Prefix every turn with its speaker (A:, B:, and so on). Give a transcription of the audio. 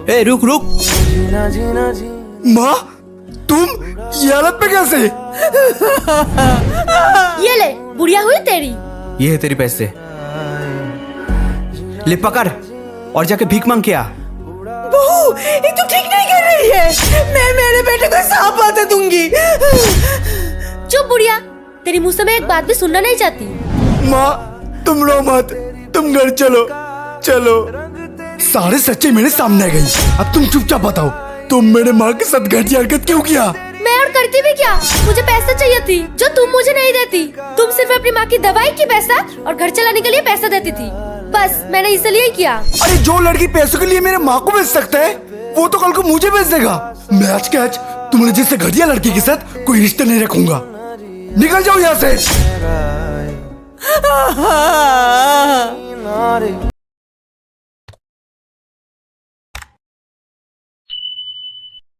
A: ए रुक रुक।
B: माँ तुम ये हालत पे कैसे?
C: ये ले, बुढ़िया हुई तेरी।
A: ये है तेरी पैसे, ले पकड़ और जाके भीख मांग के आ।
D: बहू, ये तू ठीक नहीं कर रही है। मैं मेरे बेटे को सांप आते दूंगी।
C: चुप बुढ़िया, तेरी मुंह से मैं एक बात भी सुनना नहीं चाहती।
B: माँ तुम रो मत, तुम घर चलो चलो। सारे सच्चे मेरे सामने आ गई। अब तुम चुपचाप बताओ, तुम मेरे माँ के साथ घटिया हरकत क्यों किया?
C: मैं और करती भी क्या? मुझे पैसा चाहिए थी जो तुम मुझे नहीं देती। तुम सिर्फ अपनी माँ की दवाई की पैसा और घर चलाने के लिए पैसा देती थी, बस मैंने इसलिए किया।
B: अरे जो लड़की पैसों के लिए मेरे माँ को बेच सकता है वो तो कल को मुझे बेच देगा। मैं आज के आज तुम्हारे जैसे घटिया लड़की के साथ कोई रिश्ता नहीं रखूंगा। निकल जाओ यहाँ से।